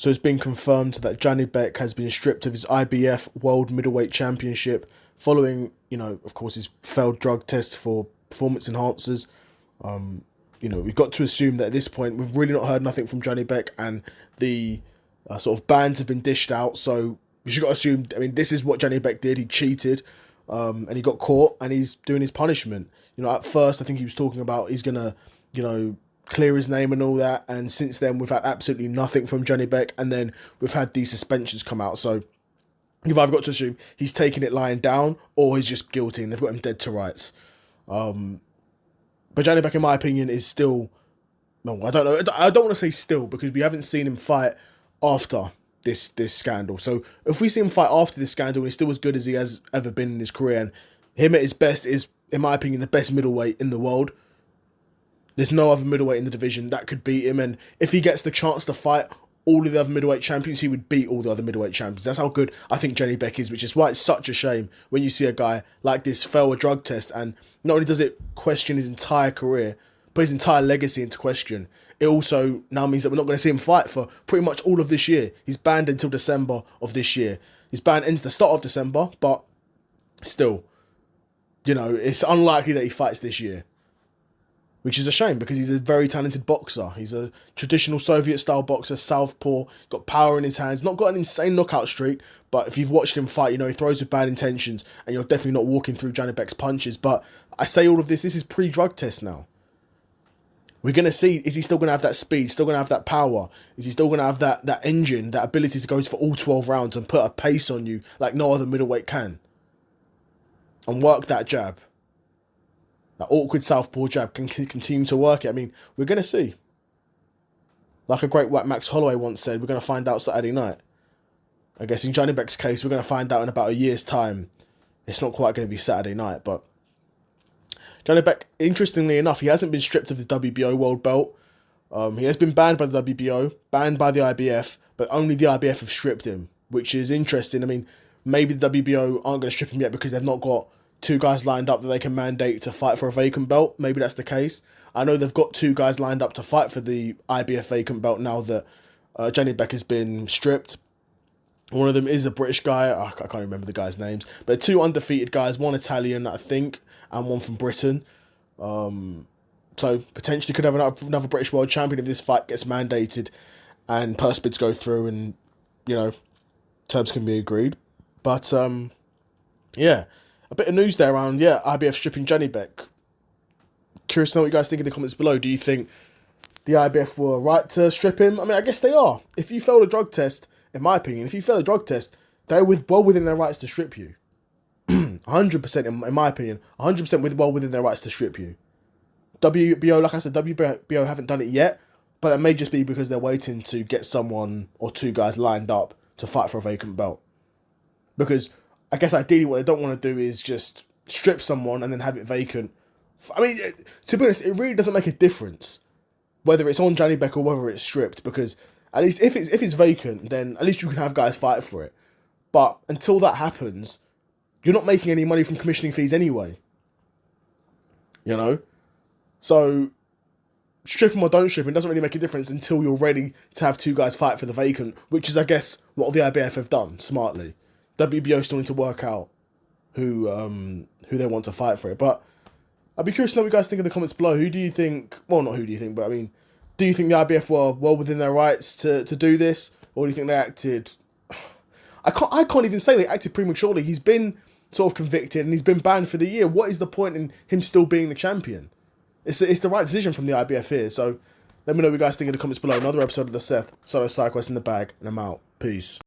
So it's been confirmed that Janibek has been stripped of his IBF World Middleweight Championship following, of course, his failed drug test for performance enhancers. We've got to assume that at this point we've really not heard nothing from Janibek, and the sort of bans have been dished out. So we should got to assume. I mean, this is what Janibek did. He cheated, and he got caught, and he's doing his punishment. At first I think he was talking about he's gonna, clear his name and all that. And since then, we've had absolutely nothing from Janibek, and then we've had these suspensions come out. So you've either got to assume he's taking it lying down, or he's just guilty and they've got him dead to rights. But Janibek, in my opinion, is still... No, I don't know. I don't want to say still, because we haven't seen him fight after this scandal. So if we see him fight after this scandal and he's still as good as he has ever been in his career, and him at his best is, in my opinion, the best middleweight in the world, there's no other middleweight in the division that could beat him. And if he gets the chance to fight all of the other middleweight champions, he would beat all the other middleweight champions. That's how good I think Janibek is, which is why it's such a shame when you see a guy like this fail a drug test, and not only does it question his entire career, but his entire legacy into question. It also now means that we're not going to see him fight for pretty much all of this year. He's banned until December of this year. His ban ends the start of December, but still, it's unlikely that he fights this year. Which is a shame, because he's a very talented boxer. He's a traditional Soviet-style boxer, southpaw, got power in his hands, not got an insane knockout streak, but if you've watched him fight, he throws with bad intentions, and you're definitely not walking through Janibek's punches. But I say all of this is pre-drug test now. We're going to see, is he still going to have that speed, still going to have that power? Is he still going to have that engine, that ability to go for all 12 rounds and put a pace on you like no other middleweight can? And work that jab. That awkward southpaw jab can continue to work it. I mean, we're going to see. Like a great Max Holloway once said, we're going to find out Saturday night. I guess in Janibek's case, we're going to find out in about a year's time. It's not quite going to be Saturday night, but Janibek, interestingly enough, he hasn't been stripped of the WBO world belt. He has been banned by the WBO, banned by the IBF, but only the IBF have stripped him, which is interesting. I mean, maybe the WBO aren't going to strip him yet because they've not got two guys lined up that they can mandate to fight for a vacant belt. Maybe that's the case. I know they've got two guys lined up to fight for the IBF vacant belt now that Janibek has been stripped. One of them is a British guy. I can't remember the guys' names. But two undefeated guys, one Italian, I think, and one from Britain. So potentially could have another British world champion if this fight gets mandated and purse bids go through and, terms can be agreed. But, yeah. A bit of news there around, IBF stripping Janibek. Curious to know what you guys think in the comments below. Do you think the IBF were right to strip him? I mean, I guess they are. If you fail a drug test, in my opinion, if you fail a drug test, they're well within their rights to strip you. 100% in my opinion. 100% well within their rights to strip you. WBO, like I said, WBO haven't done it yet, but that may just be because they're waiting to get someone or two guys lined up to fight for a vacant belt. Because I guess ideally what they don't want to do is just strip someone and then have it vacant. I mean, to be honest, it really doesn't make a difference whether it's on Janibek or whether it's stripped, because at least if it's vacant, then at least you can have guys fight for it. But until that happens, you're not making any money from commissioning fees anyway. So strip him or don't strip him doesn't really make a difference until you're ready to have two guys fight for the vacant, which is, I guess, what the IBF have done smartly. WBO still need to work out who they want to fight for it. But I'd be curious to know what you guys think in the comments below. Who do you think... Well, not who do you think, but I mean, do you think the IBF were well within their rights to do this? Or do you think they acted... I can't even say they acted prematurely. He's been sort of convicted and he's been banned for the year. What is the point in him still being the champion? It's the right decision from the IBF here. So let me know what you guys think in the comments below. Another episode of the Seth Solo Side Quest in the bag, and I'm out. Peace.